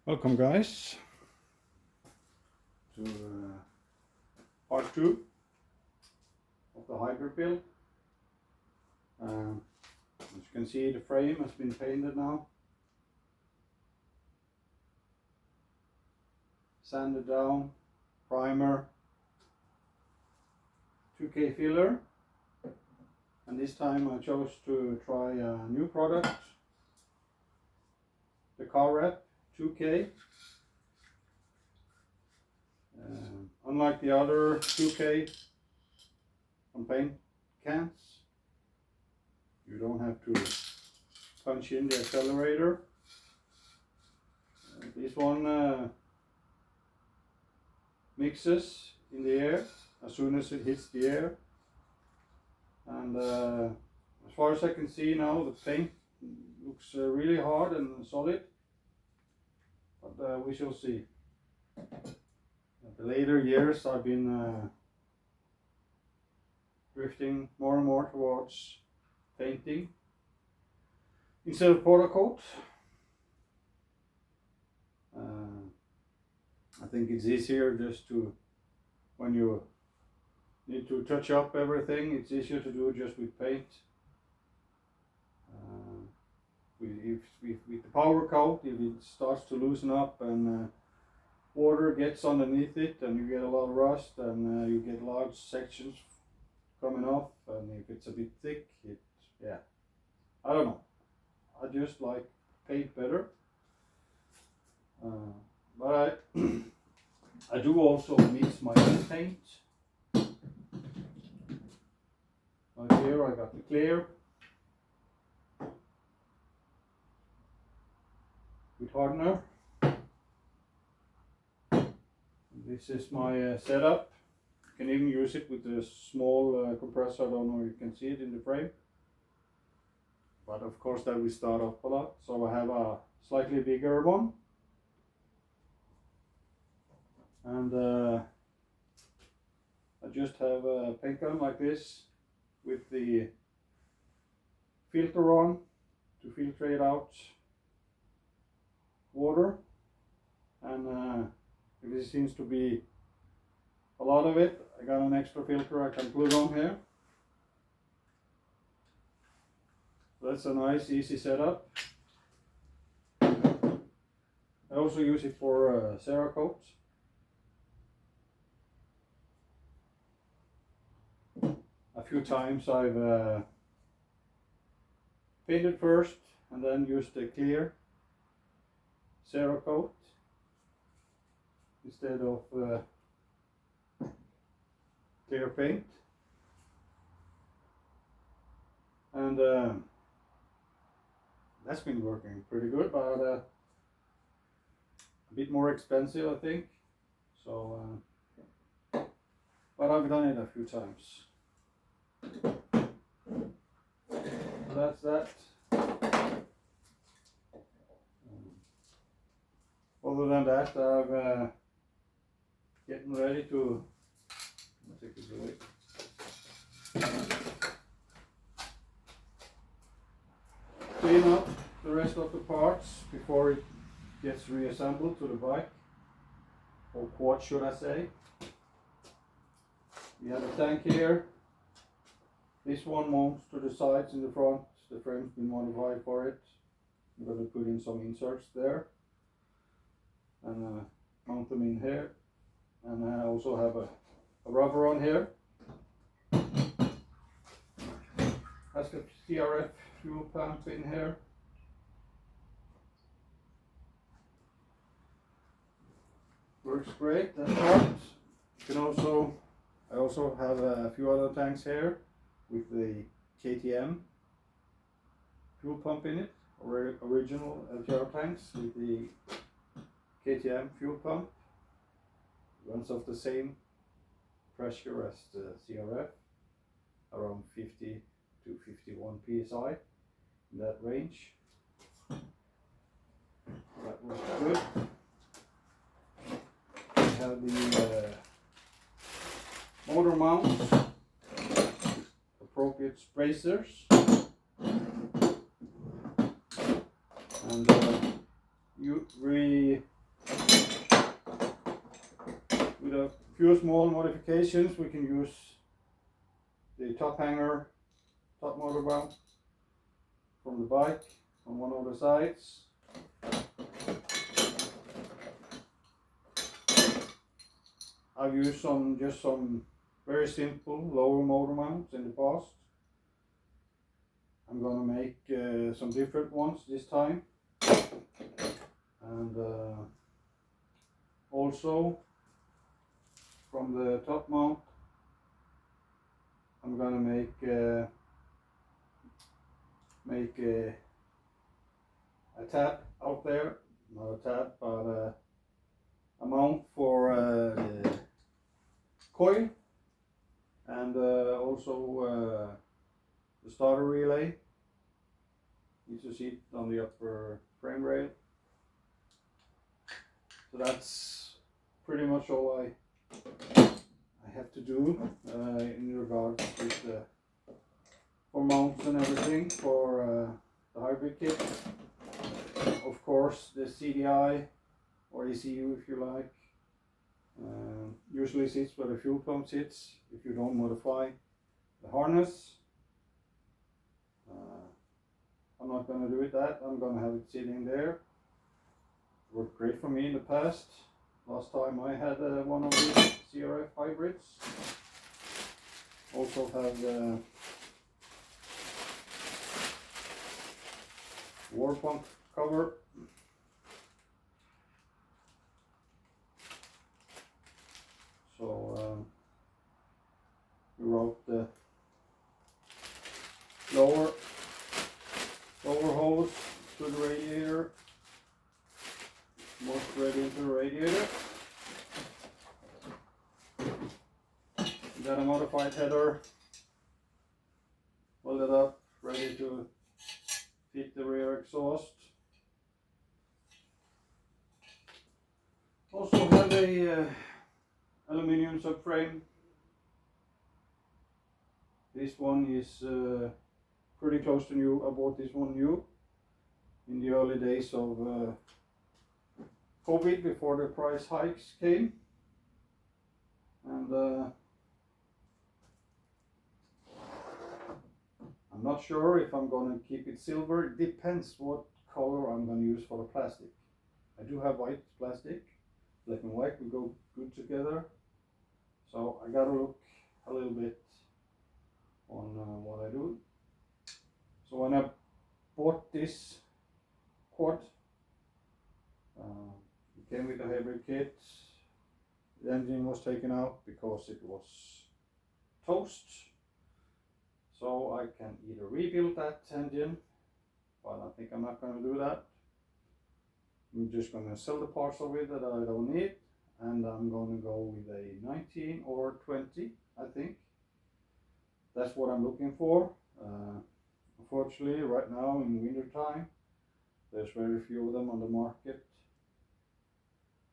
Welcome guys to part 2 of the hybrid build. As you can see, the frame has been painted now, sanded down, primer, 2K filler, and this time I chose to try a new product, the CRF 2K. Unlike the other 2K from paint cans, you don't have to punch in the accelerator. This one mixes in the air as soon as it hits the air, and as far as I can see now, the paint looks really hard and solid, but we shall see. The later years I've been drifting more and more towards painting instead of powder coat. I think it's easier just to, when you need to touch up everything, it's easier to do just with paint. With the powder coat, if it starts to loosen up and water gets underneath it, and you get a lot of rust, and you get large sections coming off, and if it's a bit thick, I don't know. I just like paint better, but I do also mix my own paint. Like here I got the clear with hardener. This is my setup. You can even use it with a small compressor. I don't know if you can see it in the frame, but of course that will start off a lot, so I have a slightly bigger one, and I just have a paint gun like this with the filter on to filtrate out water, and if it seems to be a lot of it, I got an extra filter I can put on here. That's a nice easy setup. I also use it for Cerakote. A few times I've painted first and then used the clear Cerakote instead of clear paint, and that's been working pretty good, but a bit more expensive, I think. So, but I've done it a few times. So that's that. Other than that, I've getting ready to take this away. Clean up the rest of the parts before it gets reassembled to the bike, or quad should I say. We have a tank here. This one mounts to the sides in the front. The frame's been modified for it. I'm going to put in some inserts there and mount them in here. And I also have a rubber on here. Has the CRF fuel pump in here. Works great, that part. You can also, I also have a few other tanks here with the KTM fuel pump in it, original LTR tanks with the KTM fuel pump. Runs off the same pressure as the CRF, around 50 to 51 psi, in that range. That works good. We have the motor mounts, appropriate spacers, and few small modifications. We can use the top hanger, top motor mount from the bike on one of the sides. I've used just some very simple lower motor mounts in the past. I'm gonna make some different ones this time, and also from the top mount I'm gonna make a tab out there, not a tab but a mount for the coil, and also the starter relay. You can see it on the upper frame rail. So that's pretty much all I have to do in regards with for mounts and everything for the hybrid kit. Of course, the CDI or ECU, if you like, usually sits where the fuel pump sits if you don't modify the harness. I'm not going to do it that. I'm going to have it sitting there. Worked great for me in the past. Last time I had one of these CRF hybrids. Also have the war pump cover. So we wrote the lower hose to the radiator, more straight into the radiator. Then a modified header, welded up, ready to fit the rear exhaust. Also have a aluminium subframe. This one is pretty close to new. I bought this one new in the early days of COVID, before the price hikes came, and I'm not sure if I'm going to keep it silver. It depends what color I'm going to use for the plastic. I do have white plastic. Black and white will go good together, so I gotta look a little bit on what I do. So when I bought this quad, it came with a hybrid kit. The engine was taken out because it was toast, so I can either rebuild that engine, but I think I'm not going to do that. I'm just going to sell the parts of it that I don't need, and I'm going to go with a 19 or 20, I think. That's what I'm looking for. Unfortunately, right now in winter time, there's very few of them on the market.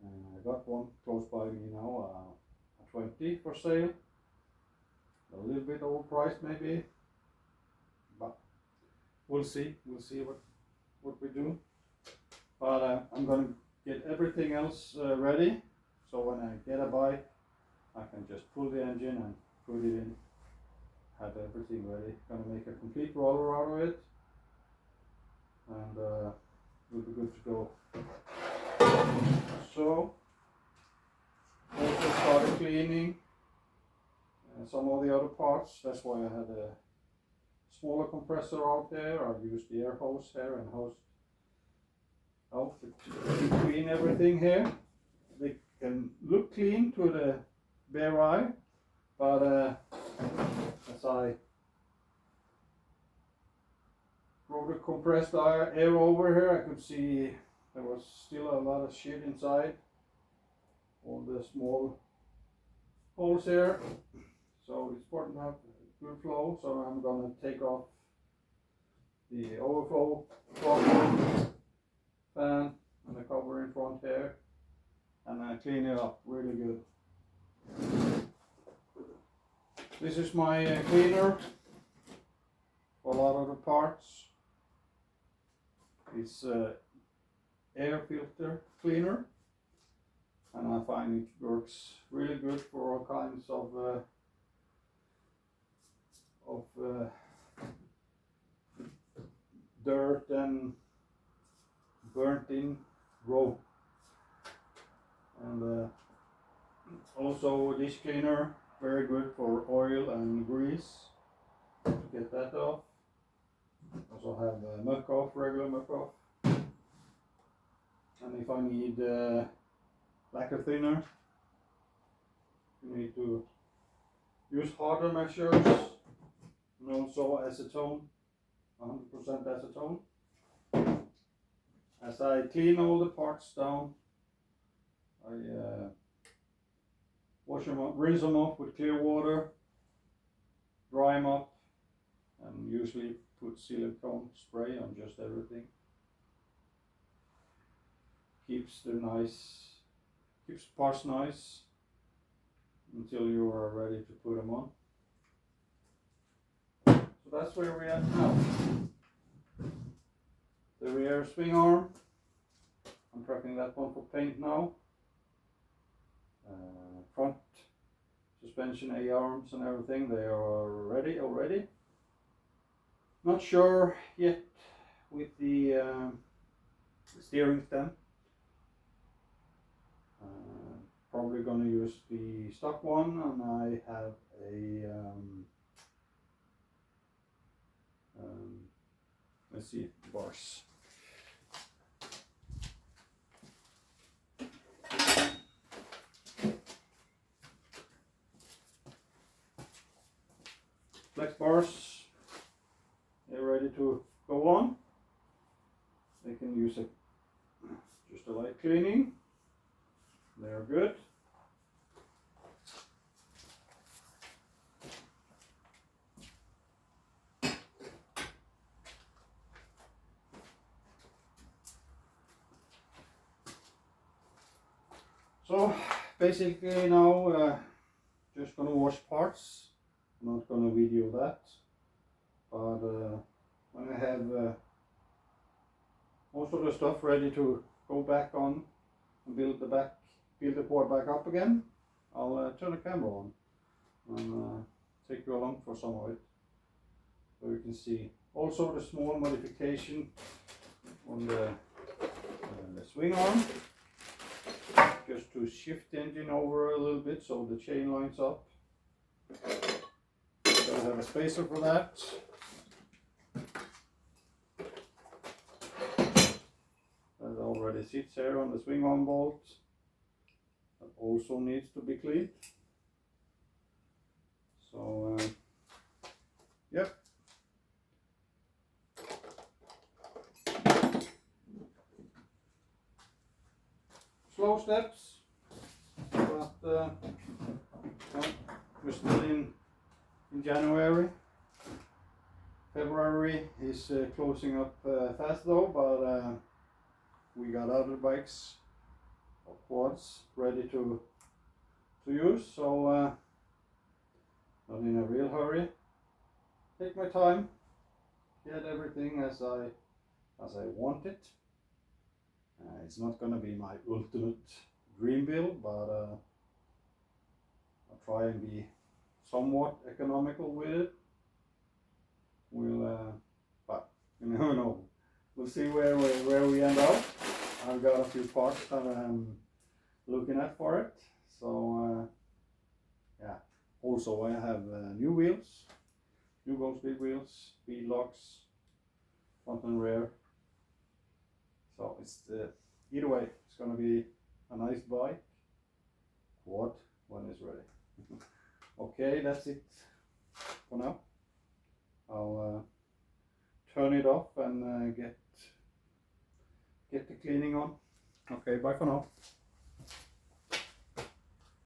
I got one close by me now, a 20 for sale. A little bit overpriced maybe, but we'll see. We'll see what we do. But I'm going to get everything else ready, so when I get a bike, I can just pull the engine and put it in, have everything ready. Going to make a complete roller out of it, and we'll be good to go. So, also started cleaning some of the other parts. That's why I had a smaller compressor out there. I've used the air hose here and hose out between everything here. They can look clean to the bare eye, but as I brought the compressed air over here, I could see there was still a lot of shit inside all the small holes here. So it's important to have good flow, so I'm gonna take off the overflow fan and the cover in front here, and clean it up really good. This is my cleaner for a lot of the parts. It's air filter cleaner. and I find it works really good for all kinds of dirt and burnt in road. And also dish cleaner, very good for oil and grease to get that off. Also have muck off, regular muck off. And if I need lacquer thinner, you need to use harder measures, and also acetone, 100% acetone. As I clean all the parts down, I wash them up, rinse them off with clear water, dry them up, and usually put silicone spray on just everything. Keeps parts nice until you are ready to put them on. So that's where we are now. The rear swing arm, I'm prepping that one for paint now. Front suspension A-arms and everything, they are ready already. Not sure yet with the steering stem. Probably gonna use the stock one, and I have a let's see, bars. Flex bars, they're ready to go on. They can use just a light cleaning. They're good. So basically now just gonna wash parts. I'm not gonna video that, but when I have most of the stuff ready to go back on and build the board back up again, I'll turn the camera on and take you along for some of it, so you can see also the small modification on the swing arm, just to shift the engine over a little bit so the chain lines up. So I have a spacer for that. That already sits here on the swing arm bolt. That also needs to be cleaned. So yep. Slow steps, but well, we're still in January. February is closing up fast though, but we got other bikes or quads ready to use, so not in a real hurry. Take my time, get everything as I want it. It's not gonna be my ultimate dream build, but I'll try and be somewhat economical with it. But you never know. We'll see where we end up. I've got a few parts that I'm looking at for it. So yeah. Also, I have new wheels, new Gold Speed wheels, speed locks, front and rear. So it's either way, it's gonna be a nice bike. Quad when it's ready. Okay, that's it for now. I'll turn it off and get the cleaning on. Okay, bye for now.